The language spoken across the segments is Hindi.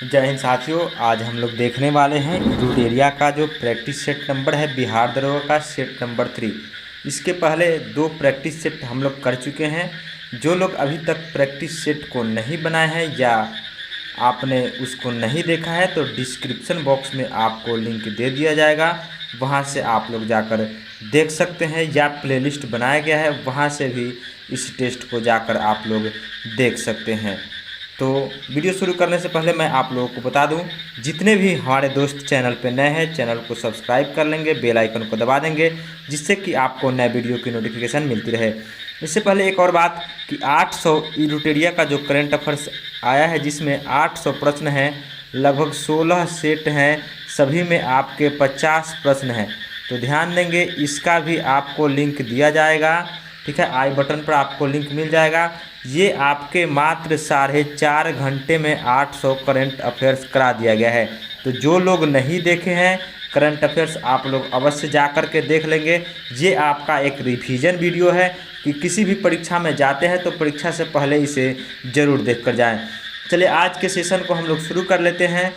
जय हिंद साथियों। आज हम लोग देखने वाले हैं रूट एरिया का जो प्रैक्टिस सेट नंबर है बिहार दरोगा का सेट नंबर 3। इसके पहले 2 प्रैक्टिस सेट हम लोग कर चुके हैं। जो लोग अभी तक प्रैक्टिस सेट को नहीं बनाए हैं या आपने उसको नहीं देखा है तो डिस्क्रिप्शन बॉक्स में आपको लिंक दे दिया जाएगा, वहां से आप लोग जाकर देख सकते हैं, या प्लेलिस्ट बनाया गया है वहां से भी इस टेस्ट को जाकर आप लोग देख सकते हैं। तो वीडियो शुरू करने से पहले मैं आप लोगों को बता दूं, जितने भी हमारे दोस्त चैनल पे नए हैं चैनल को सब्सक्राइब कर लेंगे, बेल आइकन को दबा देंगे, जिससे कि आपको नए वीडियो की नोटिफिकेशन मिलती रहे। इससे पहले एक और बात कि 800 रूट एरिया का जो करंट अफेयर्स आया है, जिसमें 800 प्रश्न हैं, लगभग 16 सेट हैं, सभी में आपके 50 प्रश्न हैं। तो ध्यान देंगे, इसका भी आपको लिंक दिया जाएगा, ठीक है। आई बटन पर आपको लिंक मिल जाएगा। ये आपके मात्र 4.5 घंटे में 800 करंट अफेयर्स करा दिया गया है। तो जो लोग नहीं देखे हैं करंट अफेयर्स, आप लोग अवश्य जा कर के देख लेंगे। ये आपका एक रिवीजन वीडियो है कि किसी भी परीक्षा में जाते हैं तो परीक्षा से पहले इसे ज़रूर देख कर जाएँ। चलिए आज के सेशन को हम लोग शुरू कर लेते हैं,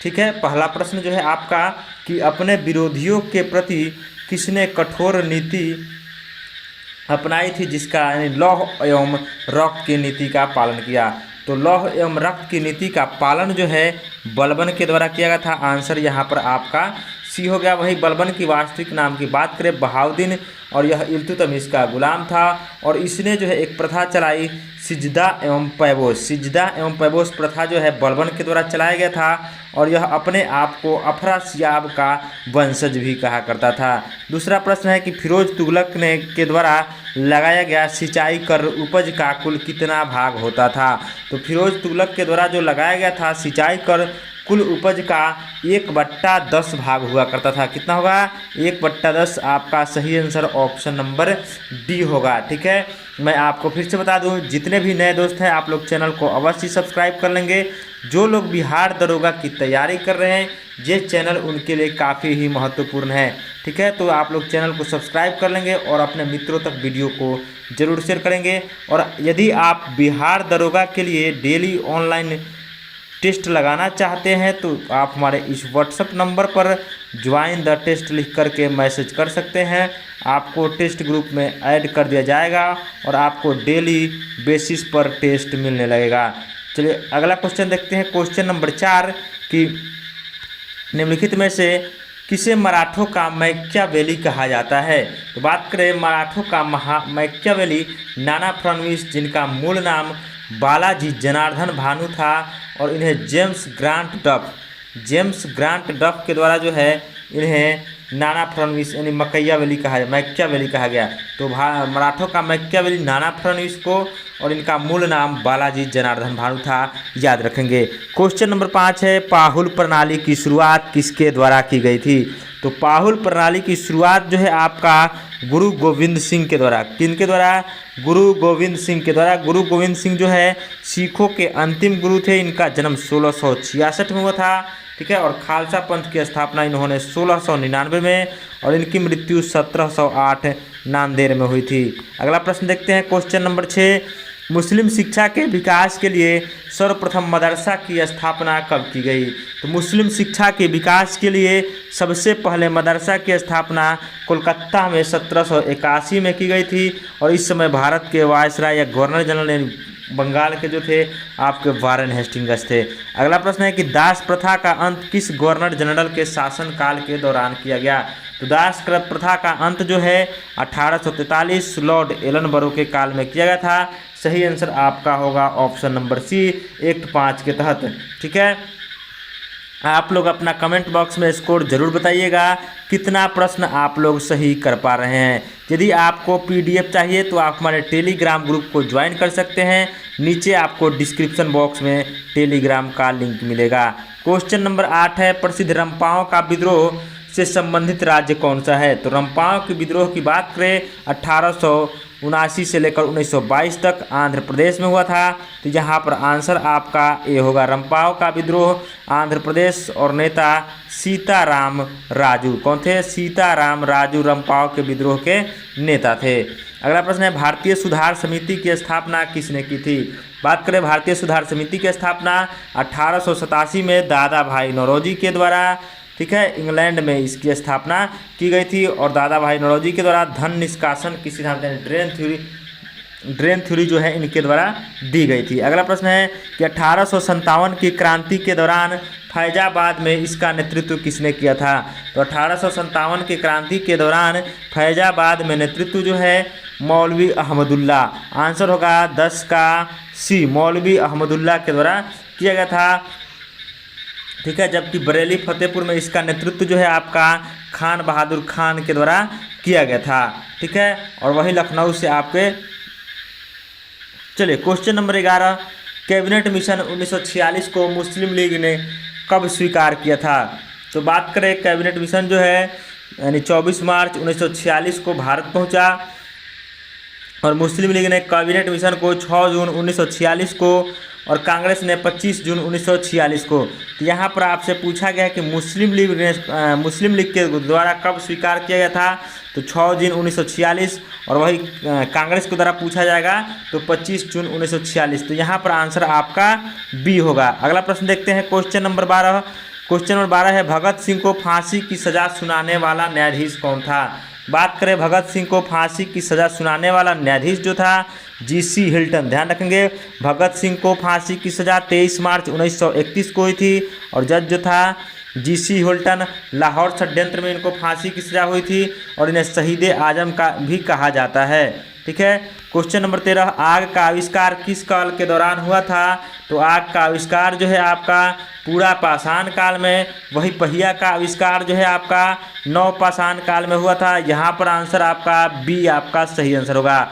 ठीक है। पहला प्रश्न जो है आपका कि अपने विरोधियों के प्रति किसने कठोर नीति अपनाई थी, जिसका यानी लौह एवं रक्त की नीति का पालन किया। तो लौह एवं रक्त की नीति का पालन जो है बलबन के द्वारा किया गया था। आंसर यहाँ पर आपका सी हो गया। वही बलबन की वास्तविक नाम की बात करें बहाउद्दीन, और यह इल्तुतमिश का गुलाम था, और इसने जो है एक प्रथा चलाई सिजदा एवं पैबोस। सिजदा एवं पैबोस प्रथा जो है बलबन के द्वारा चलाया गया था, और यह अपने आप को अफरासियाब का वंशज भी कहा करता था। दूसरा प्रश्न है कि फिरोज तुगलक ने के द्वारा लगाया गया सिंचाई कर उपज का कुल कितना भाग होता था। तो फिरोज तुगलक के द्वारा जो लगाया गया था सिंचाई कर कुल उपज का 1/10 भाग हुआ करता था। कितना होगा? 1/10। आपका सही आंसर ऑप्शन नंबर डी होगा, ठीक है। मैं आपको फिर से बता दूं, जितने भी नए दोस्त हैं आप लोग चैनल को अवश्य सब्सक्राइब कर लेंगे। जो लोग बिहार दरोगा की तैयारी कर रहे हैं ये चैनल उनके लिए काफ़ी ही महत्वपूर्ण है, ठीक है। तो आप लोग चैनल को सब्सक्राइब कर लेंगे और अपने मित्रों तक वीडियो को ज़रूर शेयर करेंगे। और यदि आप बिहार दरोगा के लिए डेली ऑनलाइन टेस्ट लगाना चाहते हैं तो आप हमारे इस व्हाट्सएप नंबर पर ज्वाइन द टेस्ट लिख करके मैसेज कर सकते हैं। आपको टेस्ट ग्रुप में ऐड कर दिया जाएगा और आपको डेली बेसिस पर टेस्ट मिलने लगेगा। चलिए अगला क्वेश्चन देखते हैं। क्वेश्चन नंबर 4 कि निम्नलिखित में से किसे मराठों का मैकियावेली कहा जाता है। तो बात करें मराठों का मैकियावेली नाना फडणवीस, जिनका मूल नाम बालाजी जनार्दन भानु था, और इन्हें जेम्स ग्रांट डफ के द्वारा जो है इन्हें नाना फडणवीस यानी मैकियावेली कहा गया। तो मराठों का मैकियावेली नाना फडणवीस को, और इनका मूल नाम बालाजी जनार्दन भानु था, याद रखेंगे। क्वेश्चन नंबर 5 है पाहुल प्रणाली की शुरुआत किसके द्वारा की गई थी। तो पाहुल प्रणाली की शुरुआत जो है आपका गुरु गोविंद सिंह के द्वारा। किनके द्वारा? गुरु गोविंद सिंह के द्वारा। गुरु गोविंद सिंह जो है सिखों के अंतिम गुरु थे। इनका जन्म 1666 में हुआ था, ठीक है। और खालसा पंथ की स्थापना इन्होंने 1699 में, और इनकी मृत्यु 1708 नांदेड़ में हुई थी। अगला प्रश्न देखते हैं। क्वेश्चन नंबर 6 मुस्लिम शिक्षा के विकास के लिए सर्वप्रथम मदरसा की स्थापना कब की गई। तो मुस्लिम शिक्षा के विकास के लिए सबसे पहले मदरसा की स्थापना कोलकाता में 1781 में की गई थी, और इस समय भारत के वायसराय या गवर्नर जनरल बंगाल के जो थे आपके वारेन हेस्टिंग्स थे। अगला प्रश्न है कि दास प्रथा का अंत किस गवर्नर जनरल के शासनकाल के दौरान किया गया। तो दास प्रथा का अंत जो है 1843 लॉर्ड एलनबरो के काल में किया गया था। सही आंसर आपका होगा ऑप्शन नंबर सी, एक्ट 5 के तहत, ठीक है। आप लोग अपना कमेंट बॉक्स में स्कोर जरूर बताइएगा, कितना प्रश्न आप लोग सही कर पा रहे हैं। यदि आपको पीडीएफ चाहिए तो आप हमारे टेलीग्राम ग्रुप को ज्वाइन कर सकते हैं। नीचे आपको डिस्क्रिप्शन बॉक्स में टेलीग्राम का लिंक मिलेगा। क्वेश्चन नंबर 8 है प्रसिद्ध रंपाओं का विद्रोह से संबंधित राज्य कौन सा है। तो रंपाओं के विद्रोह की बात करें 1979 से लेकर 1922 तक आंध्र प्रदेश में हुआ था। तो यहाँ पर आंसर आपका ए होगा। रंपाव का विद्रोह आंध्र प्रदेश और नेता सीताराम राजू कौन थे? सीताराम राजू रंपाव के विद्रोह के नेता थे। अगला प्रश्न है भारतीय सुधार समिति की स्थापना किसने की थी? बात करें भारतीय सुधार समिति की स्थापना 1887 में दादा भाई नौरोजी के द्वारा, ठीक है, इंग्लैंड में इसकी स्थापना की गई थी और दादा भाई नौरोजी के द्वारा धन निष्कासन की सिद्धांत ड्रेन थ्योरी जो है इनके द्वारा दी गई थी। अगला प्रश्न है कि 1857 की क्रांति के दौरान फैजाबाद में इसका नेतृत्व किसने किया था? तो 1857 की क्रांति के दौरान फैजाबाद में नेतृत्व जो है मौलवी अहमदुल्ला, आंसर होगा 10 का सी, मौलवी अहमदुल्ला के द्वारा किया गया था, ठीक है। जबकि बरेली फतेहपुर में इसका नेतृत्व जो है आपका खान बहादुर खान के द्वारा किया गया था, ठीक है। और वही लखनऊ से आपके, चलिए क्वेश्चन नंबर 11, कैबिनेट मिशन 1946 को मुस्लिम लीग ने कब स्वीकार किया था? तो बात करें कैबिनेट मिशन जो है यानी 24 मार्च 1946 को भारत पहुंचा और मुस्लिम लीग ने कैबिनेट मिशन को 6 जून 1946 को और कांग्रेस ने 25 जून 1946 को। तो यहाँ पर आपसे पूछा गया है कि मुस्लिम लीग के द्वारा कब स्वीकार किया गया था? तो 6 जून 1946 और वही कांग्रेस के द्वारा पूछा जाएगा तो 25 जून 1946। तो यहाँ पर आंसर आपका बी होगा। अगला प्रश्न देखते हैं क्वेश्चन नंबर 12। क्वेश्चन नंबर 12 है भगत सिंह को फांसी की सज़ा सुनाने वाला न्यायाधीश कौन था? बात करें भगत सिंह को फांसी की सज़ा सुनाने वाला न्यायाधीश जो था जीसी हिल्टन। ध्यान रखेंगे भगत सिंह को फांसी की सज़ा 23 मार्च 1931 को हुई थी और जज जो था जीसी हिल्टन। लाहौर षड्यंत्र में इनको फांसी की सज़ा हुई थी और इन्हें शहीद आजम का भी कहा जाता है, ठीक है। क्वेश्चन नंबर 13, आग का आविष्कार किस काल के दौरान हुआ था? तो आग का आविष्कार जो है आपका पूरा पाषाण काल में, वही पहिया का आविष्कार जो है आपका नवपाषाण काल में हुआ था। यहाँ पर आंसर आपका बी आपका सही आंसर होगा।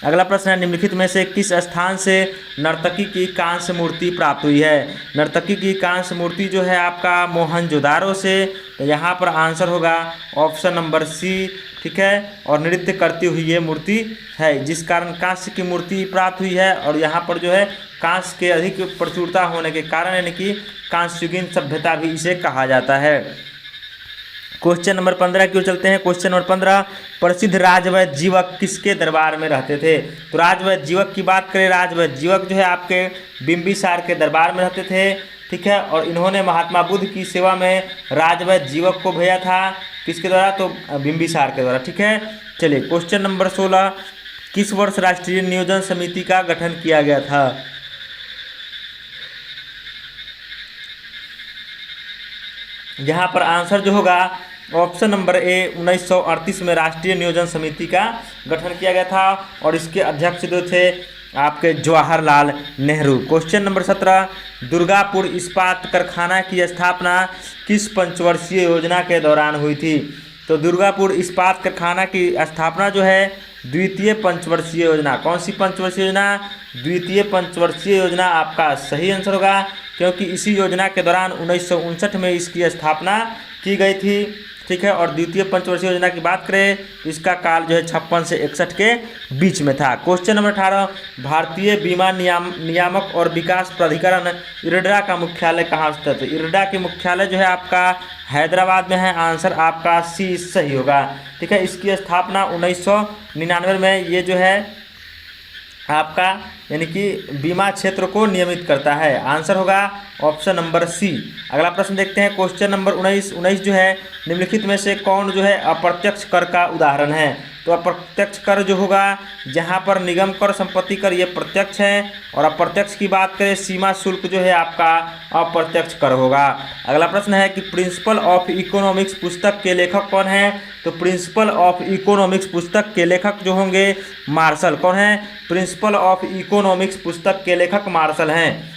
अगला प्रश्न है निम्नलिखित में से किस स्थान से नर्तकी की कांस्य मूर्ति प्राप्त हुई है? नर्तकी की कांस्य मूर्ति जो है आपका मोहनजोदारो से। तो यहाँ पर आंसर होगा ऑप्शन नंबर सी, ठीक है। और नृत्य करती हुई ये मूर्ति है जिस कारण कांस्य की मूर्ति प्राप्त हुई है और यहाँ पर जो है कांस्य के अधिक प्रचुरता होने के कारण यानी कि कांस्ययुगीन सभ्यता भी इसे कहा जाता है। क्वेश्चन नंबर 15 की ओर चलते हैं। क्वेश्चन नंबर 15, प्रसिद्ध राजवैद्य जीवक किसके दरबार में रहते थे? तो राजवैद्य जीवक की बात करें, राजवैद्य जीवक जो है आपके बिंबिसार के दरबार में रहते थे, ठीक है। और इन्होंने महात्मा बुद्ध की सेवा में राजवैद्य जीवक को भेजा था, किसके द्वारा? तो बिंबिसार के द्वारा, ठीक है। चलिए क्वेश्चन नंबर 16, किस वर्ष राष्ट्रीय नियोजन समिति का गठन किया गया था? यहाँ पर आंसर जो होगा ऑप्शन नंबर ए 1938 में राष्ट्रीय नियोजन समिति का गठन किया गया था और इसके अध्यक्ष जो थे आपके जवाहरलाल नेहरू। क्वेश्चन नंबर 17, दुर्गापुर इस्पात कारखाना की स्थापना किस पंचवर्षीय योजना के दौरान हुई थी? तो दुर्गापुर इस्पात कारखाना की स्थापना जो है द्वितीय पंचवर्षीय योजना, कौन सी पंचवर्षीय योजना? द्वितीय पंचवर्षीय योजना आपका सही आंसर होगा क्योंकि इसी योजना के दौरान 1959 में इसकी स्थापना की गई थी, ठीक है। और द्वितीय पंचवर्षीय योजना की बात करें तो इसका काल जो है 56 से 61 के बीच में था। क्वेश्चन नंबर 18, भारतीय बीमा नियामक और विकास प्राधिकरण इरडा का मुख्यालय कहाँ स्थित है? इरडा के मुख्यालय जो है आपका हैदराबाद में है, आंसर आपका सी सही होगा, ठीक है। इसकी स्थापना 1999 में ये जो है आपका यानी कि बीमा क्षेत्र को नियमित करता है, आंसर होगा ऑप्शन नंबर सी। अगला प्रश्न देखते हैं क्वेश्चन नंबर 19 जो है निम्नलिखित में से कौन जो है अप्रत्यक्ष कर का उदाहरण है? तो अप्रत्यक्ष कर जो होगा जहाँ पर निगम कर संपत्ति कर ये प्रत्यक्ष है और अप्रत्यक्ष की बात करें सीमा शुल्क जो है आपका अप्रत्यक्ष कर होगा। अगला प्रश्न है कि प्रिंसिपल ऑफ इकोनॉमिक्स पुस्तक के लेखक कौन है? तो प्रिंसिपल ऑफ इकोनॉमिक्स पुस्तक के लेखक जो होंगे मार्शल, कौन है? प्रिंसिपल ऑफ इकोनॉमिक्स पुस्तक के लेखक मार्शल हैं।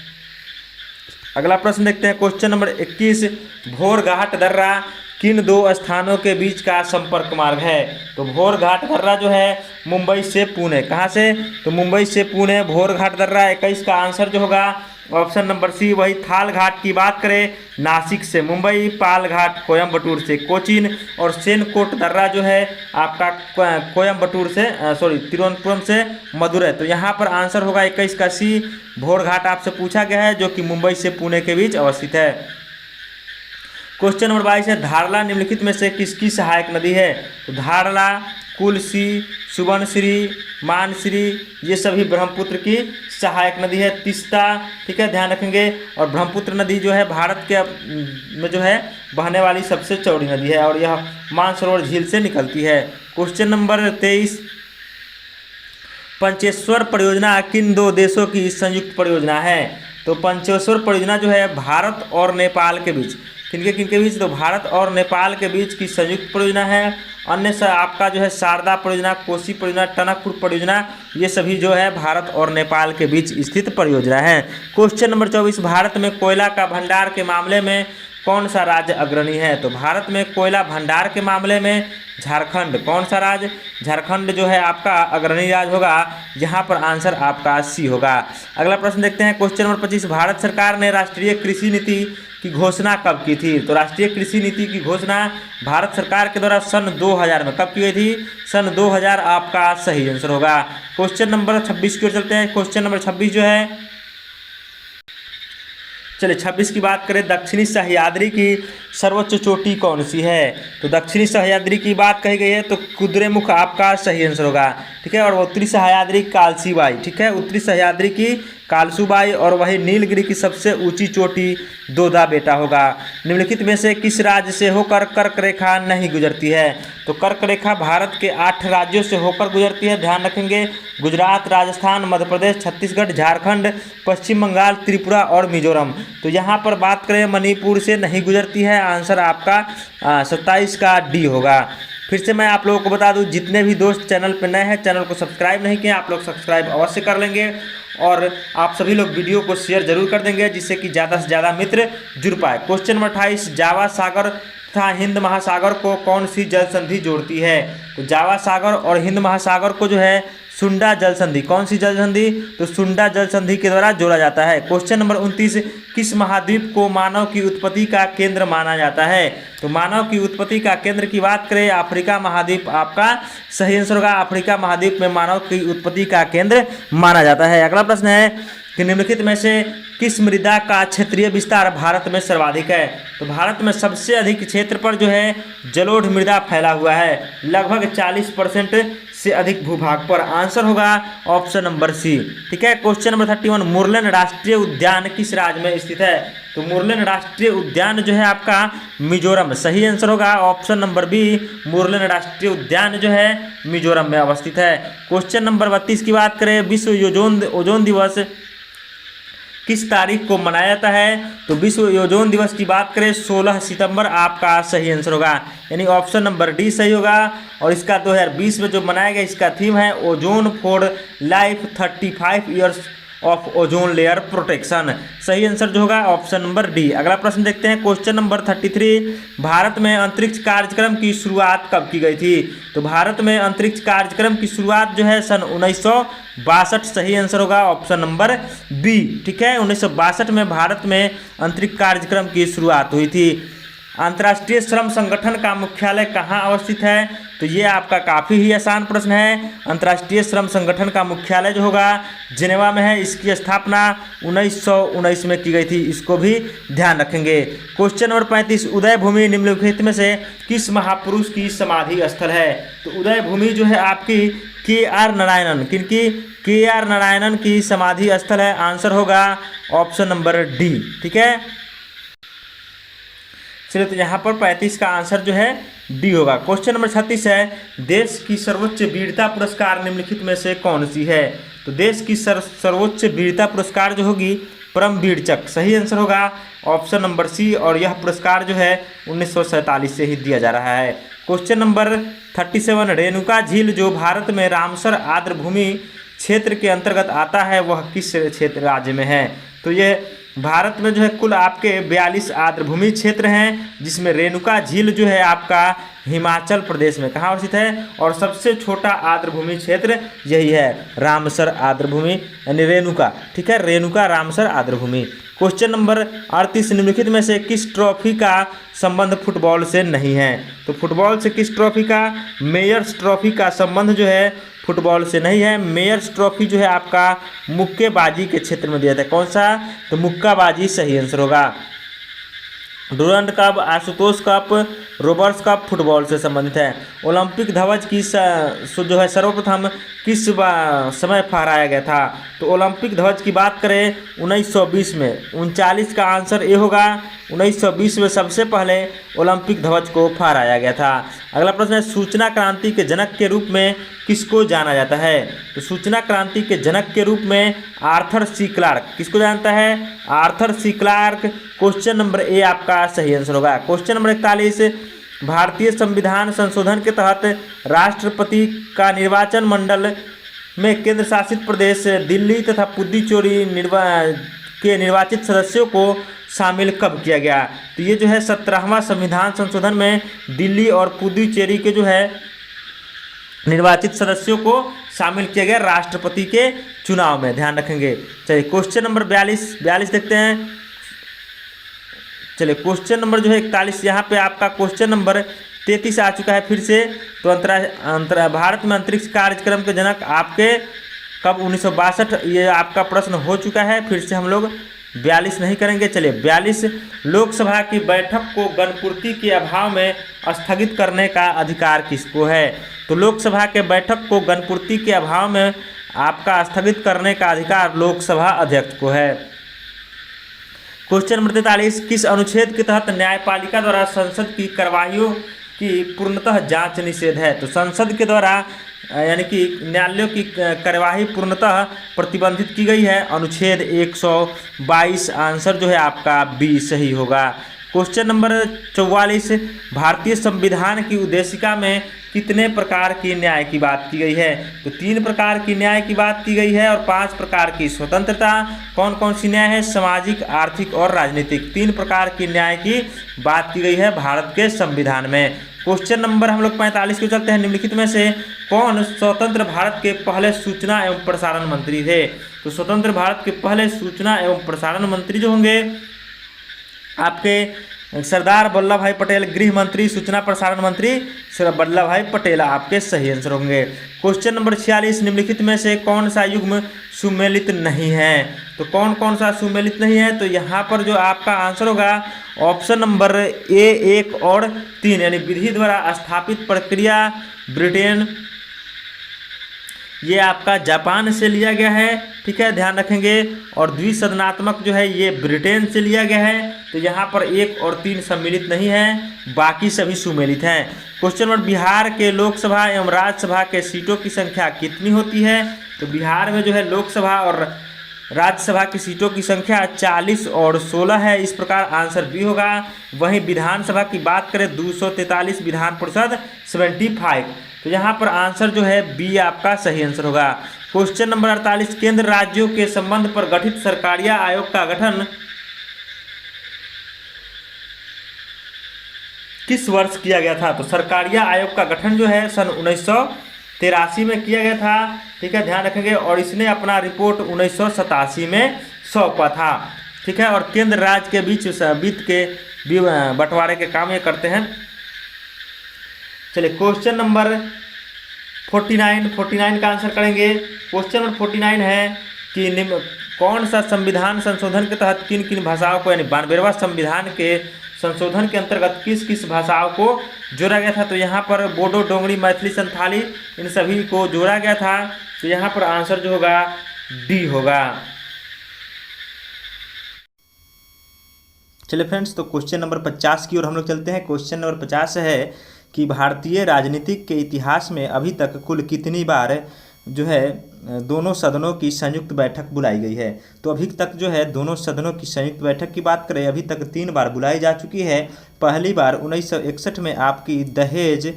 अगला प्रश्न देखते हैं क्वेश्चन नंबर 21, भोरघाट दर्रा किन दो स्थानों के बीच का संपर्क मार्ग है? तो भोरघाट दर्रा जो है मुंबई से पुणे, कहाँ से? तो मुंबई से पुणे भोरघाट दर्रा 21 का आंसर जो होगा ऑप्शन नंबर सी वही थाल घाट की बात करें नासिक से मुंबई, पाल घाट कोयम्बटूर से कोचीन और सेनकोट दर्रा जो है आपका कोयम्बटूर से तिरुवनंतपुरम से मदुरै। तो यहाँ पर आंसर होगा 21 का सी भोर घाट आपसे पूछा गया है, जो कि मुंबई से पुणे के बीच अवस्थित है। क्वेश्चन नंबर 22 है धारला निम्नलिखित में से किसकी सहायक नदी है? तो धारला, कुलसी, सुबनश्री, मानश्री ये सभी ब्रह्मपुत्र की सहायक नदी है। तीस्ता, ठीक है, ध्यान रखेंगे। और ब्रह्मपुत्र नदी जो है भारत के में जो है बहने वाली सबसे चौड़ी नदी है और यह मानसरोवर झील से निकलती है। क्वेश्चन नंबर 23 पंचेश्वर परियोजना किन दो देशों की संयुक्त परियोजना है? तो पंचेश्वर परियोजना जो है भारत और नेपाल के बीच, किनके बीच? तो भारत और नेपाल के बीच की संयुक्त परियोजना है। अन्य आपका जो है शारदा परियोजना, कोसी परियोजना, टनकपुर परियोजना ये सभी जो है भारत और नेपाल के बीच स्थित परियोजना है। क्वेश्चन नंबर 24 भारत में कोयला का भंडार के मामले में कौन सा राज्य अग्रणी है? तो भारत में कोयला भंडार के मामले में झारखंड, कौन सा राज्य? झारखंड जो है आपका अग्रणी राज्य होगा। यहाँ पर आंसर आपका सी होगा। अगला प्रश्न देखते हैं क्वेश्चन नंबर 25 भारत सरकार ने राष्ट्रीय कृषि नीति की घोषणा कब की थी? तो राष्ट्रीय कृषि नीति की घोषणा भारत सरकार के द्वारा सन 2000 में कब की गई थी? सन 2000 आपका सही आंसर होगा। क्वेश्चन नंबर 26 की ओर चलते हैं। क्वेश्चन नंबर 26 जो है, चलिए 26 की बात करें दक्षिणी सह्याद्री की सर्वोच्च चोटी कौन सी है? तो दक्षिणी सह्याद्री की बात कही गई है तो कुद्रेमुख आपका सही आंसर होगा, ठीक है। और उत्तरी सह्याद्री कालसीबाई, ठीक है, उत्तरी सह्याद्री की कालसूबाई और वही नीलगिरी की सबसे ऊंची चोटी दोदा बेटा होगा। निम्नलिखित में से किस राज्य से होकर कर्क रेखा नहीं गुजरती है? तो कर्क रेखा भारत के 8 राज्यों से होकर गुजरती है, ध्यान रखेंगे। गुजरात, राजस्थान, मध्य प्रदेश, छत्तीसगढ़, झारखंड, पश्चिम बंगाल, त्रिपुरा और मिजोरम। तो यहाँ पर बात करें मणिपुर से नहीं गुजरती है, आंसर आपका 27 का डी होगा। फिर से मैं आप लोगों को बता दूं, जितने भी दोस्त चैनल पर नए हैं, चैनल को सब्सक्राइब नहीं किए, आप लोग सब्सक्राइब अवश्य कर लेंगे और आप सभी लोग वीडियो को शेयर जरूर कर देंगे, जिससे कि ज़्यादा से ज़्यादा मित्र जुड़ पाए। क्वेश्चन नंबर 28 जावा सागर तथा हिंद महासागर को कौन सी जल संधि जोड़ती है? तो जावा सागर और हिंद महासागर को जो है सुंडा जल संधि, कौन सी जल संधि? तो सुंडा जल संधि के द्वारा जोड़ा जाता है। क्वेश्चन नंबर 29 किस महाद्वीप को मानव की उत्पत्ति का केंद्र माना जाता है? तो मानव की उत्पत्ति का केंद्र की बात करें अफ्रीका महाद्वीप आपका सही आंसर होगा। अफ्रीका महाद्वीप में मानव की उत्पत्ति का केंद्र माना जाता है। अगला प्रश्न है कि निम्नलिखित में से किस मृदा का क्षेत्रीय विस्तार भारत में सर्वाधिक है? तो भारत में सबसे अधिक क्षेत्र पर जो है जलोढ़ मृदा फैला हुआ है, लगभग 40% से अधिक भूभाग पर। आंसर होगा ऑप्शन नंबर सी, ठीक है। क्वेश्चन नंबर 31 मुरलेन राष्ट्रीय उद्यान किस राज्य में स्थित है? तो मुरलेन राष्ट्रीय उद्यान जो है आपका मिजोरम, सही आंसर होगा ऑप्शन नंबर बी, मुरलेन राष्ट्रीय उद्यान जो है मिजोरम में अवस्थित है। क्वेश्चन नंबर 32 की बात करें विश्व ओजोन दिवस किस तारीख को मनाया जाता है? तो विश्व ओजोन दिवस की बात करें 16 सितंबर आपका सही आंसर होगा, यानी ऑप्शन नंबर डी सही होगा। और इसका 2020 में जो मनाया गया इसका थीम है ozone for life 35 years of ozone layer protection, सही आंसर जो होगा ऑप्शन नंबर डी। अगला प्रश्न देखते हैं क्वेश्चन नंबर 33 भारत में अंतरिक्ष कार्यक्रम की शुरुआत कब की गई थी? तो भारत में अंतरिक्ष कार्यक्रम की शुरुआत जो है सन 1962, सही आंसर होगा ऑप्शन नंबर बी, ठीक है। 1962 में भारत में अंतरिक्ष कार्यक्रम की शुरुआत हुई थी। अंतर्राष्ट्रीय श्रम संगठन का मुख्यालय कहाँ अवस्थित है? तो ये आपका काफ़ी ही आसान प्रश्न है। अंतर्राष्ट्रीय श्रम संगठन का मुख्यालय जो होगा जिनेवा में है। इसकी स्थापना 1919 में की गई थी, इसको भी ध्यान रखेंगे। क्वेश्चन नंबर 35 उदय भूमि निम्नलिखित में से किस महापुरुष की समाधि स्थल है? तो उदय भूमि जो है आपकी KR नारायणन, किनकी? KR नारायणन की समाधि स्थल है, आंसर होगा ऑप्शन नंबर डी, ठीक है। चलिए तो यहाँ पर 35 का आंसर जो है डी होगा। क्वेश्चन नंबर 36 है देश की सर्वोच्च वीरता पुरस्कार निम्नलिखित में से कौन सी है? तो देश की सर्वोच्च वीरता पुरस्कार जो होगी परमवीर चक्र, सही आंसर होगा ऑप्शन नंबर सी। और यह पुरस्कार जो है 1947 से ही दिया जा रहा है। क्वेश्चन नंबर 37 रेणुका झील जो भारत में रामसर आर्द्रभूमि क्षेत्र के अंतर्गत आता है वह किस क्षेत्र राज्य में है? तो ये भारत में जो है कुल आपके 42 आर्द्रभूमि क्षेत्र हैं, जिसमें रेणुका झील जो है आपका हिमाचल प्रदेश में कहाँ स्थित है, और सबसे छोटा आर्द्रभूमि क्षेत्र यही है, रामसर आर्द्रभूमि यानी रेणुका। ठीक है, रेणुका रामसर आर्द्रभूमि। क्वेश्चन नंबर 38, निम्नलिखित में से किस ट्रॉफी का संबंध फुटबॉल से नहीं है? तो फुटबॉल से किस ट्रॉफी का, मेयर्स ट्रॉफी का संबंध जो है फुटबॉल से नहीं है। मेयर्स ट्रॉफी जो है आपका मुक्केबाजी के क्षेत्र में दिया था। कौन सा? तो मुक्काबाजी सही आंसर होगा। Durand cup, Ashutosh cup, Roberts cup football से संबंधित है। ओलंपिक ध्वज की जो है सर्वप्रथम किस समय फहराया गया था? तो ओलंपिक ध्वज की बात करें 1920 में, 39 का आंसर ए होगा। 1920 में सबसे पहले ओलंपिक ध्वज को फहराया गया था। अगला प्रश्न है, सूचना क्रांति के जनक के रूप में किसको जाना जाता है? तो सूचना क्रांति के जनक के रूप में आर्थर सी क्लार्क। किसको जानता है? Arthur C Clarke. Question number A आपका सही आंसर होगा। क्वेश्चन नंबर 41, भारतीय संविधान संशोधन के तहत राष्ट्रपति का निर्वाचन मंडल में केंद्र शासित प्रदेश दिल्ली तथा पुडुचेरी के निर्वाचित सदस्यों को शामिल कब किया गया? तो ये जो है 17वां संविधान संशोधन में दिल्ली और पुडुचेरी के जो है निर्वाचित सदस्यों को शामिल किया गया राष्ट्रपति के चुनाव में, ध्यान रखेंगे। चलिए क्वेश्चन नंबर 42 देखते हैं। चलिए क्वेश्चन नंबर जो है 41, यहाँ पे आपका क्वेश्चन नंबर 33 आ चुका है फिर से। तो भारत में अंतरिक्ष कार्यक्रम के जनक आपके कब? 1962। ये आपका प्रश्न हो चुका है, फिर से हम लोग 42 नहीं करेंगे। चलिए 42, लोकसभा की बैठक को गणपूर्ति के अभाव में स्थगित करने का अधिकार किसको है? तो लोकसभा के बैठक को गणपूर्ति के अभाव में आपका स्थगित करने का अधिकार लोकसभा अध्यक्ष को है। क्वेश्चन नंबर 43, किस अनुच्छेद के तहत न्यायपालिका द्वारा संसद की कार्यवाहियों की पूर्णतः जांच निषेध है? तो संसद के द्वारा यानी कि न्यायालयों की कार्यवाही पूर्णतः प्रतिबंधित की गई है, अनुच्छेद 122। आंसर जो है आपका बी सही होगा। क्वेश्चन नंबर 44, भारतीय संविधान की उद्देशिका में कितने प्रकार की न्याय की बात की गई है? तो 3 प्रकार की न्याय की बात की गई है और 5 प्रकार की स्वतंत्रता। कौन कौन सी न्याय है? सामाजिक, आर्थिक और राजनीतिक। 3 प्रकार की न्याय की बात की गई है भारत के संविधान में। क्वेश्चन नंबर हम लोग 45 को चलते हैं। निम्नलिखित में से कौन स्वतंत्र भारत के पहले सूचना एवं प्रसारण मंत्री थे? तो स्वतंत्र भारत के पहले सूचना एवं प्रसारण मंत्री जो होंगे आपके सरदार वल्लभ भाई पटेल। गृह मंत्री, सूचना प्रसारण मंत्री वल्लभ भाई पटेल आपके सही आंसर होंगे। क्वेश्चन नंबर 46, निम्नलिखित में से कौन सा युग्म सुमेलित नहीं है? तो कौन कौन सा सुमेलित नहीं है? तो यहाँ पर जो आपका आंसर होगा ऑप्शन नंबर ए 1 और 3, यानी विधि द्वारा स्थापित प्रक्रिया ब्रिटेन, ये आपका जापान से लिया गया है। ठीक है, ध्यान रखेंगे। और द्विसदनात्मक जो है ये ब्रिटेन से लिया गया है। तो यहाँ पर 1 और 3 सम्मिलित नहीं है, बाकी सभी सुमेलित हैं। क्वेश्चन नंबर, बिहार के लोकसभा एवं राज्यसभा के सीटों की संख्या कितनी होती है? तो बिहार में जो है लोकसभा और राज्यसभा की सीटों की संख्या 40 और 16 है। इस प्रकार आंसर बी होगा। वहीं विधानसभा की बात करें 243 विधान परिषद 75। तो यहाँ पर आंसर जो है बी आपका सही आंसर होगा। क्वेश्चन नंबर 48, केंद्र राज्यों के संबंध पर गठित सरकारिया आयोग का गठन किस वर्ष किया गया था? तो सरकारिया आयोग का गठन जो है सन 1983 में किया गया था। ठीक है, ध्यान रखेंगे। और इसने अपना रिपोर्ट 1987 में सौंपा था। ठीक है, और केंद्र राज्य के बीच वित्त के बंटवारे के काम ये करते हैं। चलिए क्वेश्चन नंबर 49 का आंसर करेंगे। क्वेश्चन नंबर 49 है कि कौन सा संविधान संशोधन के तहत किन किन भाषाओं को, यानी 92वां संविधान के संशोधन के अंतर्गत किस किस भाषाओं को जोड़ा गया था? तो यहाँ पर बोडो, डोंगरी, मैथिली, संथाली इन सभी को जोड़ा गया था। तो यहाँ पर आंसर जो होगा डी होगा। चलिए फ्रेंड्स, तो क्वेश्चन नंबर 50 की ओर हम लोग चलते हैं। क्वेश्चन नंबर 50 है कि भारतीय राजनीतिक के इतिहास में अभी तक कुल कितनी बार जो है दोनों सदनों की संयुक्त बैठक बुलाई गई है? तो अभी तक जो है दोनों सदनों की संयुक्त बैठक की बात करें अभी तक 3 बार बुलाई जा चुकी है। पहली बार 1961 में आपकी दहेज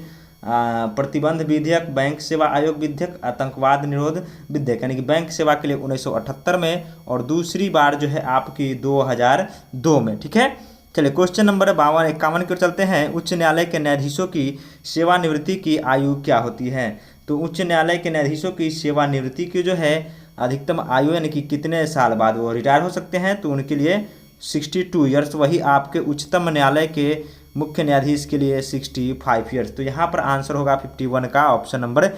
प्रतिबंध विधेयक, बैंक सेवा आयोग विधेयक, आतंकवाद निरोध विधेयक, यानी कि बैंक सेवा के लिए 1978 में और दूसरी बार जो है आपकी 2002 में। ठीक है, चलिए क्वेश्चन नंबर 51 की ओर चलते हैं। उच्च न्यायालय के न्यायाधीशों की सेवानिवृत्ति की आयु क्या होती है? तो उच्च न्यायालय के न्यायाधीशों की सेवानिवृत्ति की जो है अधिकतम आयु यानी कि कितने साल बाद वो रिटायर हो सकते हैं, तो उनके लिए 62 ईयर्स। वही आपके उच्चतम न्यायालय के मुख्य न्यायाधीश के लिए 65 ईयर्स। तो यहाँ पर आंसर होगा 51 का, ऑप्शन नंबर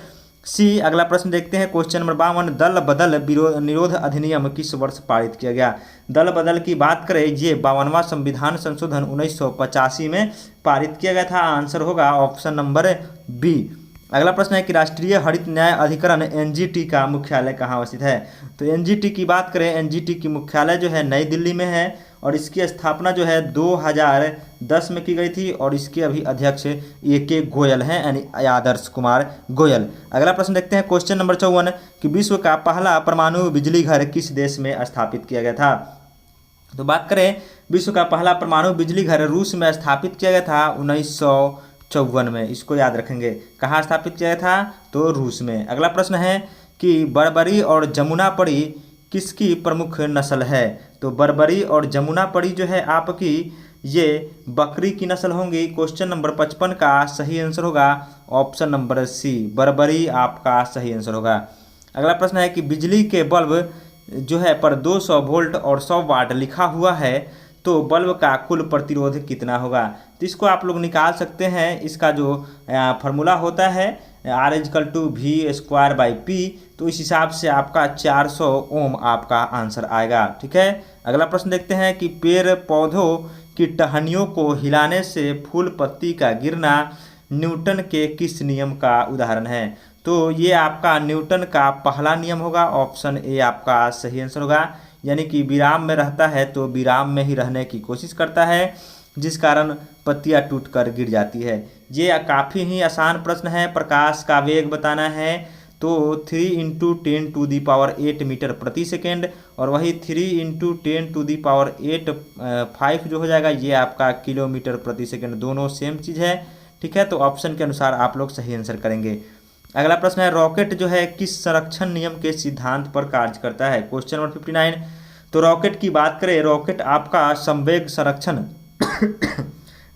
सी। अगला प्रश्न देखते हैं क्वेश्चन नंबर 52। दल बदल निरोध अधिनियम किस वर्ष पारित किया गया? दल बदल की बात करें, ये 52वां संविधान संशोधन 1985 में पारित किया गया था। आंसर होगा ऑप्शन नंबर बी। अगला प्रश्न है कि राष्ट्रीय हरित न्याय अधिकरण एनजीटी का मुख्यालय कहाँ अवस्थित है? तो एनजीटी की बात करें, एनजीटी की मुख्यालय जो है नई दिल्ली में है और इसकी स्थापना जो है 2010 में की गई थी और इसके अभी अध्यक्ष AK गोयल हैं, यानी आदर्श कुमार गोयल। अगला प्रश्न देखते हैं क्वेश्चन नंबर 54 कि विश्व का पहला परमाणु बिजली घर किस देश में स्थापित किया गया था? तो बात करें, विश्व का पहला परमाणु बिजली घर रूस में स्थापित किया गया था 1954 में। इसको याद रखेंगे, कहाँ स्थापित किया गया था? तो रूस में। अगला प्रश्न है कि बर्बरी और जमुनापरी किसकी प्रमुख नस्ल है? तो बर्बरी और जमुनापरी जो है आपकी ये बकरी की नस्ल होंगी। क्वेश्चन नंबर 55 का सही आंसर होगा ऑप्शन नंबर सी, बर्बरी आपका सही आंसर होगा। अगला प्रश्न है कि बिजली के बल्ब जो है पर 200 वोल्ट और 100 वाट लिखा हुआ है, तो बल्ब का कुल प्रतिरोध कितना होगा? तो इसको आप लोग निकाल सकते हैं। इसका जो फार्मूला होता है R=V²/P, तो इस हिसाब से आपका 400 ओम आपका आंसर आएगा। ठीक है, अगला प्रश्न देखते हैं कि पेड़ पौधों की टहनियों को हिलाने से फूल पत्ती का गिरना न्यूटन के किस नियम का उदाहरण है? तो ये आपका न्यूटन का पहला नियम होगा, ऑप्शन ए आपका सही आंसर होगा। यानी कि विराम में रहता है तो विराम में ही रहने की कोशिश करता है, जिस कारण पत्तियां टूटकर गिर जाती है। ये काफ़ी ही आसान प्रश्न है। प्रकाश का वेग बताना है तो 3 × 10⁸ मीटर प्रति सेकेंड, और वही 3 × 10⁸ 5 जो हो जाएगा ये आपका किलोमीटर प्रति सेकेंड। दोनों सेम चीज़ है। ठीक है, तो ऑप्शन के अनुसार आप लोग सही आंसर करेंगे। अगला प्रश्न है रॉकेट जो है किस संरक्षण नियम के सिद्धांत पर कार्य करता है? Question number 59। तो रॉकेट की बात करें, रॉकेट आपका संवेग संरक्षण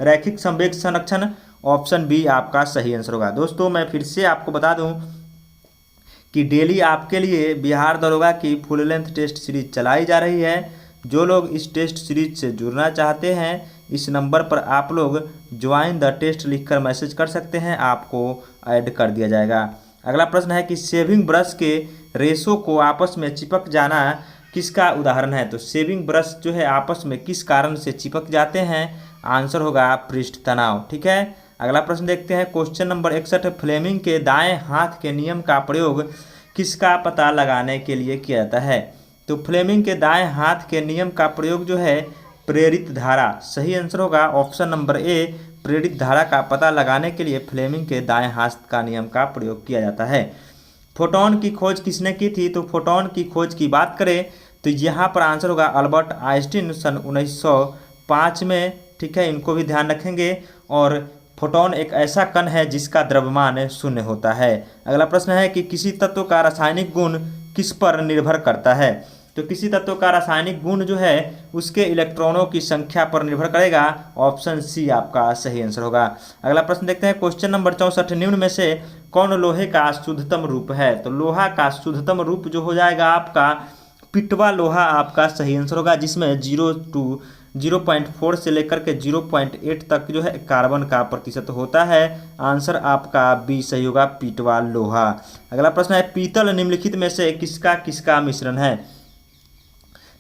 रैखिक संवेग संरक्षण, ऑप्शन बी आपका सही आंसर होगा। दोस्तों मैं फिर से आपको बता दूं कि डेली आपके लिए बिहार दरोगा की फुल लेंथ टेस्ट सीरीज चलाई जा रही है। जो लोग इस टेस्ट सीरीज से जुड़ना चाहते हैं, इस नंबर पर आप लोग ज्वाइन द टेस्ट लिखकर मैसेज कर सकते हैं, आपको ऐड कर दिया जाएगा। अगला प्रश्न है कि शेविंग ब्रश के रेशों को आपस में चिपक जाना किसका उदाहरण है? तो शेविंग ब्रश जो है आपस में किस कारण से चिपक जाते हैं? आंसर होगा पृष्ठ तनाव। ठीक है, अगला प्रश्न देखते हैं क्वेश्चन नंबर 61। फ्लेमिंग के दाएं हाथ के नियम का प्रयोग किसका पता लगाने के लिए किया जाता है? तो फ्लेमिंग के दाएं हाथ के नियम का प्रयोग जो है प्रेरित धारा, सही आंसर होगा ऑप्शन नंबर ए। प्रेरित धारा का पता लगाने के लिए फ्लेमिंग के दाएं हाथ का नियम का प्रयोग किया जाता है। फोटोन की खोज किसने की थी? तो फोटोन की खोज की बात करें तो यहाँ पर आंसर होगा अल्बर्ट आइंस्टीन सन 1905 में। ठीक है, इनको भी ध्यान रखेंगे। और फोटोन एक ऐसा कण है जिसका द्रव्यमान शून्य होता है। अगला प्रश्न है कि किसी तत्व का रासायनिक गुण किस पर निर्भर करता है? तो किसी तत्व का रासायनिक गुण जो है उसके इलेक्ट्रॉनों की संख्या पर निर्भर करेगा, ऑप्शन सी आपका सही आंसर होगा। अगला प्रश्न देखते हैं क्वेश्चन नंबर 64। निम्न में से कौन लोहे का शुद्धतम रूप है? तो लोहा का शुद्धतम रूप जो हो जाएगा आपका पिटवा लोहा आपका सही आंसर होगा, जिसमें 0.4 से लेकर के 0.8 तक जो है कार्बन का प्रतिशत होता है। आंसर आपका बी सही होगा, पिटवा लोहा। अगला प्रश्न है पीतल निम्नलिखित में से किसका किसका मिश्रण है?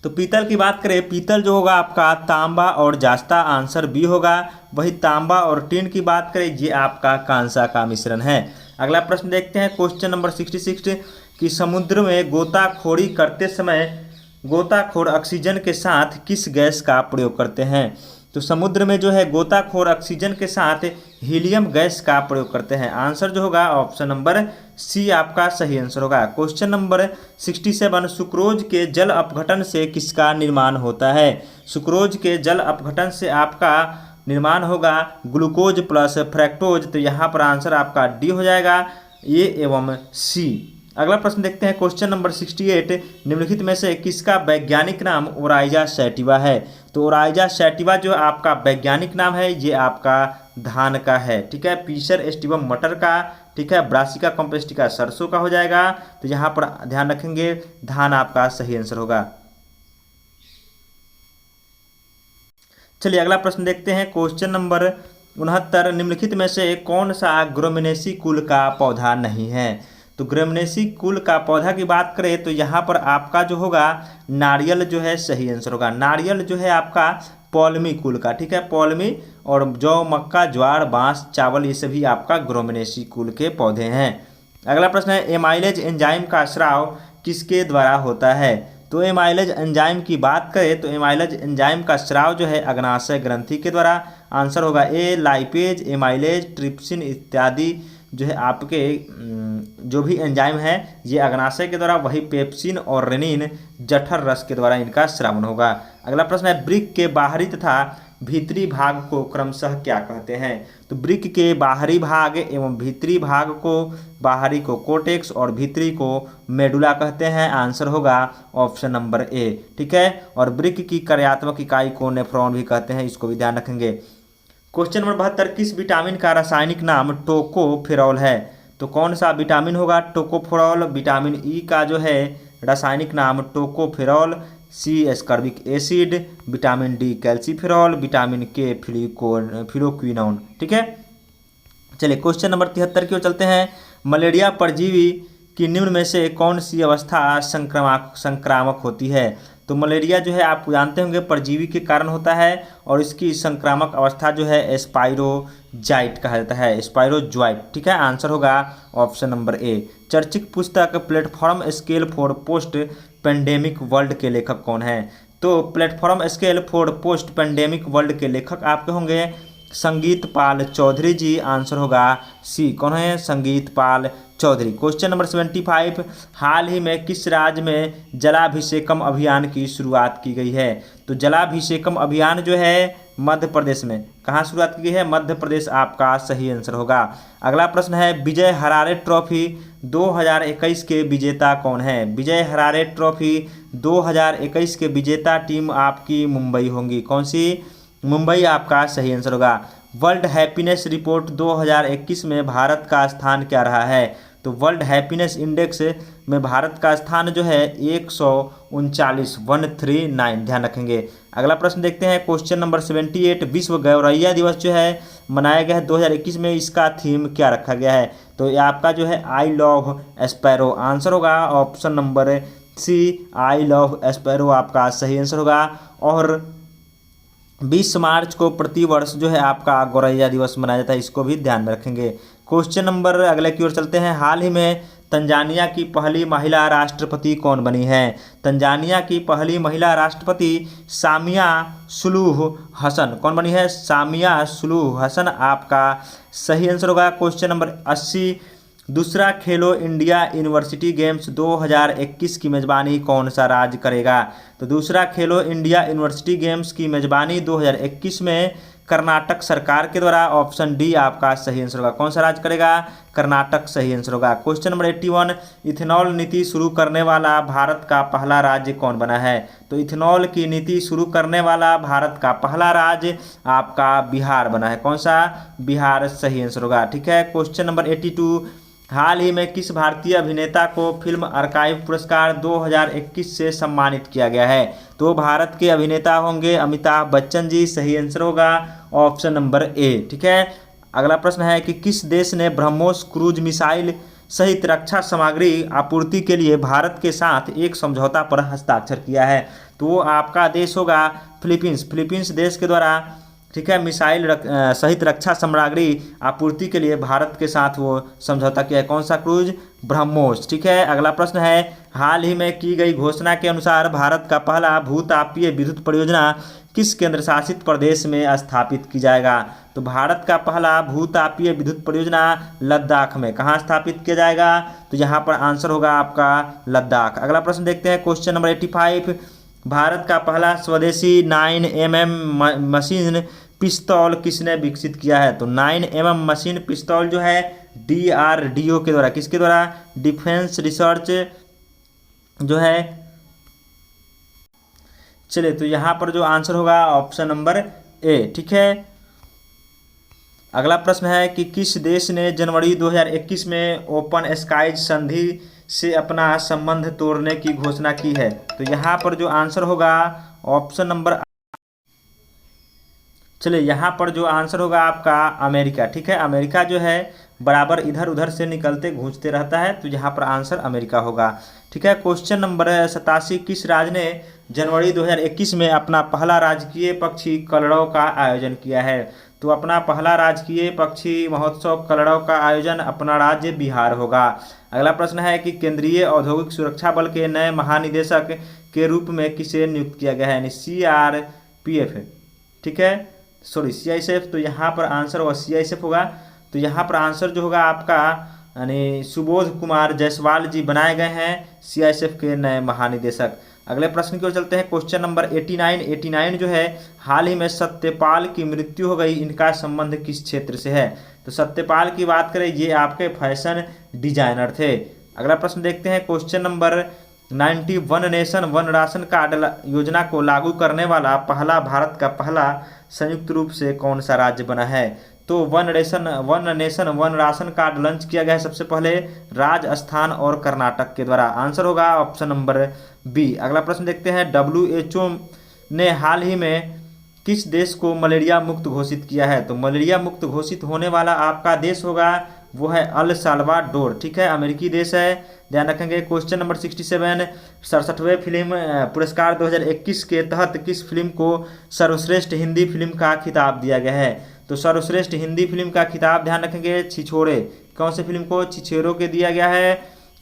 तो पीतल की बात करें, पीतल जो होगा आपका तांबा और जास्ता, आंसर बी होगा। वही तांबा और टिन की बात करें ये आपका कांसा का मिश्रण है। अगला प्रश्न देखते हैं क्वेश्चन नंबर 66 कि समुद्र में गोताखोरी करते समय गोताखोर ऑक्सीजन के साथ किस गैस का प्रयोग करते हैं? तो समुद्र में जो है गोताखोर ऑक्सीजन के साथ हीलियम गैस का प्रयोग करते हैं। आंसर जो होगा ऑप्शन नंबर सी आपका सही आंसर होगा। क्वेश्चन नंबर 67 सुक्रोज के जल अपघटन से किसका निर्माण होता है? सुक्रोज के जल अपघटन से आपका निर्माण होगा ग्लूकोज प्लस फ्रैक्टोज। तो यहाँ पर आंसर आपका डी हो जाएगा, ए एवं सी। अगला प्रश्न देखते हैं क्वेश्चन नंबर 68, निम्नलिखित में से किसका वैज्ञानिक नाम ओराइजा सैटिवा है। तो ओराइजा सैटिवा जो आपका वैज्ञानिक नाम है ये आपका धान का है, ठीक है। पीसर एस्टिवम मटर का, ठीक है। ब्रासिका कॉम्पेस्टिका सरसों का हो जाएगा। तो यहाँ पर ध्यान रखेंगे धान आपका सही आंसर होगा। चलिए अगला प्रश्न देखते हैं क्वेश्चन नंबर 69, निम्नलिखित में से कौन सा ग्रामिनेसी कुल का पौधा नहीं है। तो ग्रामिनेसी कुल का पौधा की बात करें तो यहाँ पर आपका जो होगा नारियल जो है सही आंसर होगा। नारियल जो है आपका पॉलमी कुल का, ठीक है। पॉलमी और जौ, मक्का, ज्वार, बांस, चावल ये सभी आपका ग्रामिनेसी कुल के पौधे हैं। अगला प्रश्न है एमाइलेज एंजाइम का स्राव किसके द्वारा होता है। तो एमाइलेज एंजाइम की बात करें तो एमाइलेज एंजाइम का स्राव जो है अग्नाशय ग्रंथि के द्वारा। आंसर होगा ए लाइपेज, एमाइलेज, ट्रिप्सिन इत्यादि जो है आपके जो भी एंजाइम है ये अग्नाशय के द्वारा, वही पेप्सिन और रेनिन जठर रस के द्वारा इनका स्रावन होगा। अगला प्रश्न है वृक्क के बाहरी तथा भीतरी भाग को क्रमशः क्या कहते हैं। तो वृक्क के बाहरी भाग एवं भीतरी भाग को, बाहरी को कोटेक्स और भीतरी को मेडुला कहते हैं। आंसर होगा ऑप्शन नंबर ए, ठीक है। और वृक्क की कार्यात्मक इकाई को नेफ्रॉन भी कहते हैं, इसको भी ध्यान रखेंगे। क्वेश्चन नंबर 72, किस विटामिन का रासायनिक नाम टोकोफेरॉल है। तो कौन सा विटामिन होगा टोकोफेरॉल। विटामिन ई का जो है रासायनिक नाम tocopherol. C ascorbic acid, vitamin D calciferol, vitamin K phylloquinone, ठीक है। चलिए क्वेश्चन नंबर 73 की ओर चलते हैं। मलेरिया परजीवी की निम्न में से कौन सी अवस्था संक्रामक होती है। तो मलेरिया जो है आप जानते होंगे परजीवी के कारण होता है और इसकी संक्रामक अवस्था जो है स्पाइरोजाइट कहा जाता है, स्पाइरोजॉइट, ठीक है। आंसर होगा ऑप्शन नंबर ए। चर्चित पुस्तक platform scale for post pandemic world के लेखक कौन है। तो platform scale for post pandemic world के लेखक आपके होंगे संगीत पाल चौधरी जी। आंसर होगा सी, कौन है संगीत पाल चौधरी। क्वेश्चन नंबर 75, हाल ही में किस राज्य में जलाभिषेकम अभियान की शुरुआत की गई है। तो जलाभिषेकम अभियान जो है मध्य प्रदेश में, कहाँ शुरुआत की गई है, मध्य प्रदेश आपका सही आंसर होगा। अगला प्रश्न है विजय हरारे ट्रॉफी 2021 के विजेता कौन है। विजय हरारे ट्रॉफी 2021 के विजेता टीम आपकी मुंबई होंगी, कौन सी, मुंबई आपका सही आंसर होगा। वर्ल्ड हैप्पीनेस रिपोर्ट 2021 में भारत का स्थान क्या रहा है। तो वर्ल्ड हैप्पीनेस इंडेक्स में भारत का स्थान जो है 139 ध्यान रखेंगे। अगला प्रश्न देखते हैं क्वेश्चन नंबर 78, विश्व गौरैया दिवस जो है मनाया गया है 2021 में, इसका थीम क्या रखा गया है। तो ये आपका जो है आई लव स्पैरो। आंसर होगा option number C, I love sparrow आपका सही आंसर होगा। और 20 मार्च को प्रतिवर्ष जो है आपका गौरैया दिवस मनाया जाता है, इसको भी ध्यान में रखेंगे। क्वेश्चन नंबर अगले की ओर चलते हैं। हाल ही में तंजानिया की पहली महिला राष्ट्रपति कौन बनी है। तंजानिया की पहली महिला राष्ट्रपति सामिया सुलूह हसन कौन बनी है, सामिया सुलूह हसन आपका सही आंसर होगा। क्वेश्चन नंबर 80, दूसरा खेलो इंडिया यूनिवर्सिटी गेम्स 2021 की मेज़बानी कौन सा राज्य करेगा। तो दूसरा खेलो इंडिया यूनिवर्सिटी गेम्स की मेज़बानी 2021 में कर्नाटक सरकार के द्वारा। ऑप्शन डी आपका सही आंसर होगा। कौन सा राज्य करेगा, कर्नाटक सही आंसर होगा। क्वेश्चन नंबर 81, इथेनॉल नीति शुरू करने वाला भारत का पहला राज्य कौन बना है। तो इथेनॉल की नीति शुरू करने वाला भारत का पहला राज्य आपका बिहार बना है, कौन सा, बिहार सही आंसर होगा, ठीक है। क्वेश्चन नंबर 82, हाल ही में किस भारतीय अभिनेता को फिल्म आर्काइव पुरस्कार 2021 से सम्मानित किया गया है। तो भारत के अभिनेता होंगे अमिताभ बच्चन जी, सही आंसर होगा ऑप्शन नंबर ए, ठीक है। अगला प्रश्न है कि किस देश ने ब्रह्मोस क्रूज मिसाइल सहित रक्षा सामग्री आपूर्ति के लिए भारत के साथ एक समझौता पर हस्ताक्षर किया है। तो वो आपका देश होगा फिलीपींस। फिलीपींस देश के द्वारा, ठीक है, मिसाइल सहित रक्षा सामग्री आपूर्ति के लिए भारत के साथ वो समझौता किया है। कौन सा क्रूज, ब्रह्मोस, ठीक है। अगला प्रश्न है हाल ही में की गई घोषणा के अनुसार भारत का पहला भूतापीय विद्युत परियोजना किस केंद्र शासित प्रदेश में स्थापित की जाएगा। तो भारत का पहला भूतापीय विद्युत परियोजना लद्दाख में, कहाँ स्थापित किया जाएगा। तो यहाँ पर आंसर होगा आपका लद्दाख। अगला प्रश्न देखते हैं क्वेश्चन नंबर 85, भारत का पहला स्वदेशी 9mm मशीन पिस्तौल किसने विकसित किया है? तो 9mm मशीन पिस्तौल जो है DRDO के द्वारा, किसके द्वारा? डिफेंस रिसर्च जो है। चलिए, तो यहाँ पर जो आंसर होगा ऑप्शन नंबर ए, ठीक है। अगला प्रश्न है कि किस देश ने जनवरी 2021 में ओपन स्काईज संधि से अपना संबंध तोड़ने की घोषणा की है? तो यहाँ पर जो आंसर होगा ऑप्शन नंबर, चलिए यहाँ पर जो आंसर होगा आपका अमेरिका, ठीक है। अमेरिका जो है बराबर इधर उधर से निकलते घूंचते रहता है, तो यहाँ पर आंसर अमेरिका होगा, ठीक है। क्वेश्चन नंबर 87, किस राज्य ने जनवरी 2021 में अपना पहला राजकीय पक्षी कलरव का आयोजन किया है? तो अपना पहला राजकीय पक्षी महोत्सव कलरव का आयोजन अपना राज्य बिहार होगा। अगला प्रश्न है कि केंद्रीय औद्योगिक सुरक्षा बल के नए महानिदेशक के रूप में किसे नियुक्त किया गया है? यानी CRPF, ठीक है, सॉरी CISF। तो यहाँ पर आंसर होगा CISF होगा। तो यहाँ पर आंसर जो होगा आपका यानी सुबोध कुमार जायसवाल जी बनाए गए हैं CISF के नए महानिदेशक। अगले प्रश्न की ओर चलते हैं। क्वेश्चन नंबर 89 जो है, हाल ही में सत्यपाल की मृत्यु हो गई, इनका संबंध किस क्षेत्र से है? तो सत्यपाल की बात करें, ये आपके फैशन डिजाइनर थे। अगला प्रश्न देखते हैं। Question number 90, one nation one ration card योजना को लागू करने वाला पहला भारत का पहला संयुक्त रूप से कौन सा राज्य बना है? तो one nation one ration card launch किया गया है सबसे पहले राजस्थान और कर्नाटक के द्वारा। आंसर होगा ऑप्शन नंबर बी। अगला प्रश्न देखते हैं। WHO ने हाल ही में किस देश को मलेरिया मुक्त घोषित किया है? तो मलेरिया मुक्त घोषित होने वाला आपका देश होगा वो है अल साल्वाडोर, ठीक है, अमेरिकी देश है, ध्यान रखेंगे। क्वेश्चन नंबर 67, 67वें फिल्म पुरस्कार 2021 के तहत किस फिल्म को सर्वश्रेष्ठ हिंदी फिल्म का खिताब दिया गया है? तो सर्वश्रेष्ठ हिंदी फिल्म का खिताब ध्यान रखेंगे छिछोरे, कौन से फिल्म को? छिछोरे के दिया गया है।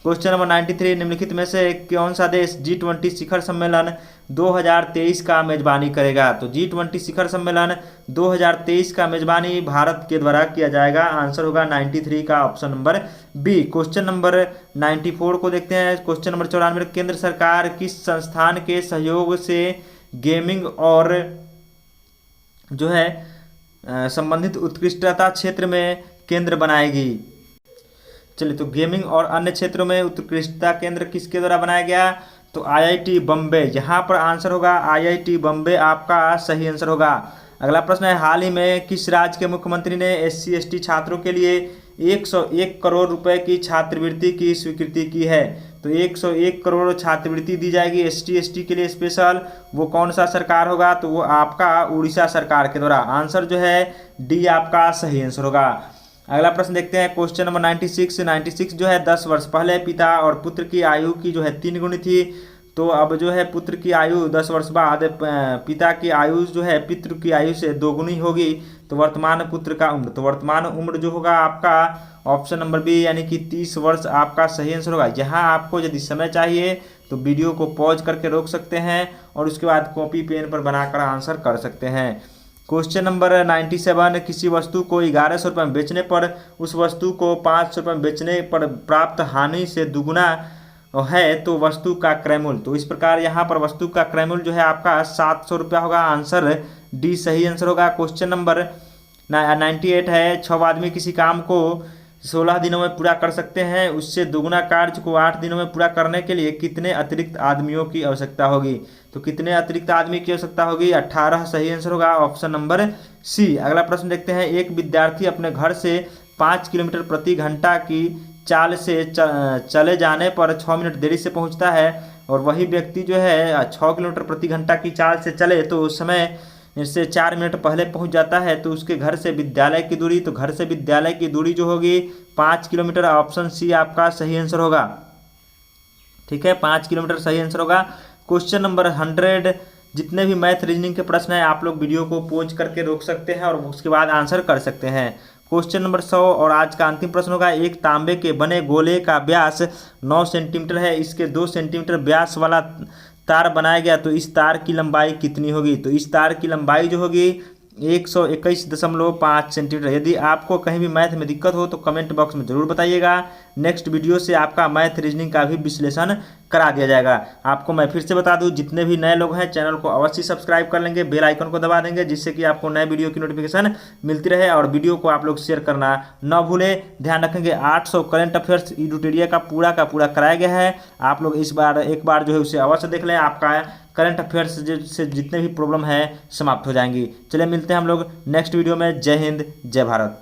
क्वेश्चन नंबर 93, निम्नलिखित में से कौन सा देश G20 शिखर सम्मेलन 2023 का मेजबानी करेगा? तो G20 शिखर सम्मेलन 2023 का मेजबानी भारत के द्वारा किया जाएगा। आंसर होगा 93 का option number B. Question number 94 को देखते हैं। क्वेश्चन नंबर 94, केंद्र सरकार किस संस्थान के सहयोग से गेमिंग और जो है संबंधित उत्कृष्टता क्षेत्र में केंद्र बनाएगी? चलिए, तो गेमिंग और अन्य क्षेत्रों में उत्कृष्टता केंद्र किसके द्वारा बनाया गया? तो IIT बम्बे, यहाँ पर आंसर होगा IIT बम्बे आपका सही आंसर होगा। अगला प्रश्न है, हाल ही में किस राज्य के मुख्यमंत्री ने SC ST छात्रों के लिए 101 करोड़ रुपए की छात्रवृत्ति की स्वीकृति की है? तो 101 करोड़ छात्रवृत्ति दी जाएगी ST ST के लिए स्पेशल। वो कौन सा सरकार होगा? तो वो आपका उड़ीसा सरकार के द्वारा। आंसर जो है डी आपका सही आंसर होगा। अगला प्रश्न देखते हैं। क्वेश्चन नंबर 96 जो है 10 वर्ष पहले पिता और पुत्र की आयु की जो है 3 गुनी थी, तो अब जो है पुत्र की आयु 10 वर्ष बाद पिता की आयु जो है पितृ की आयु से 2 गुनी होगी। तो वर्तमान पुत्र का उम्र, तो वर्तमान उम्र जो होगा आपका ऑप्शन नंबर बी यानी कि 30 वर्ष आपका सही आंसर होगा। यहाँ आपको यदि समय चाहिए तो वीडियो को पॉज करके रोक सकते हैं और उसके बाद कॉपी पेन पर बनाकर आंसर कर सकते हैं। क्वेश्चन नंबर 97, किसी वस्तु को 1100 रुपये में बेचने पर उस वस्तु को 500 रुपये में बेचने पर प्राप्त हानि से दुगुना है तो वस्तु का क्रय मूल्य? तो इस प्रकार यहाँ पर वस्तु का क्रय मूल्य जो है आपका 700 रुपया होगा। आंसर डी सही आंसर होगा। क्वेश्चन नंबर 98 है, 6 आदमी किसी काम को 16 दिनों में पूरा कर सकते हैं, उससे दुगुना कार्य को 8 दिनों में पूरा करने के लिए कितने अतिरिक्त आदमियों की आवश्यकता होगी? तो कितने अतिरिक्त आदमी की आवश्यकता होगी? 18 सही आंसर होगा ऑप्शन नंबर सी। अगला प्रश्न देखते हैं। एक विद्यार्थी अपने घर से 5 किलोमीटर प्रति घंटा की चाल से चले जाने पर 6 मिनट देरी से पहुंचता है और वही व्यक्ति जो है 6 किलोमीटर प्रति घंटा की चाल से चले तो उस समय इससे 4 मिनट पहले पहुंच जाता है, तो उसके घर से विद्यालय की दूरी, तो घर से विद्यालय की दूरी जो होगी 5 किलोमीटर। ऑप्शन सी आपका सही आंसर होगा, ठीक है, 5 किलोमीटर सही आंसर होगा। क्वेश्चन नंबर 100, जितने भी मैथ रीजनिंग के प्रश्न हैं आप लोग वीडियो को पॉज करके रोक सकते हैं और उसके बाद आंसर कर सकते हैं। क्वेश्चन नंबर 100 और आज का अंतिम प्रश्न होगा। एक तांबे के बने गोले का व्यास 9 सेंटीमीटर है, इसके 2 सेंटीमीटर व्यास वाला तार बनाया गया, तो इस तार की लंबाई कितनी होगी? तो इस तार की लंबाई जो होगी 121.5 सेंटीमीटर। यदि आपको कहीं भी मैथ में दिक्कत हो तो कमेंट बॉक्स में ज़रूर बताइएगा। नेक्स्ट वीडियो से आपका मैथ रीजनिंग का भी विश्लेषण करा दिया जाएगा। आपको मैं फिर से बता दूं, जितने भी नए लोग हैं चैनल को अवश्य सब्सक्राइब कर लेंगे, बेल आइकन को दबा देंगे, जिससे कि आपको नए वीडियो की नोटिफिकेशन मिलती रहे। और वीडियो को आप लोग शेयर करना न भूलें। ध्यान रखेंगे 800 करंट अफेयर्स एडुटेरिया का पूरा कराया गया है। आप लोग इस बार एक बार जो है उसे अवश्य देख लें, आपका करंट अफेयर्स से जितने भी प्रॉब्लम है समाप्त हो जाएंगी। चलिए मिलते हैं हम लोग नेक्स्ट वीडियो में। जय हिंद, जय भारत।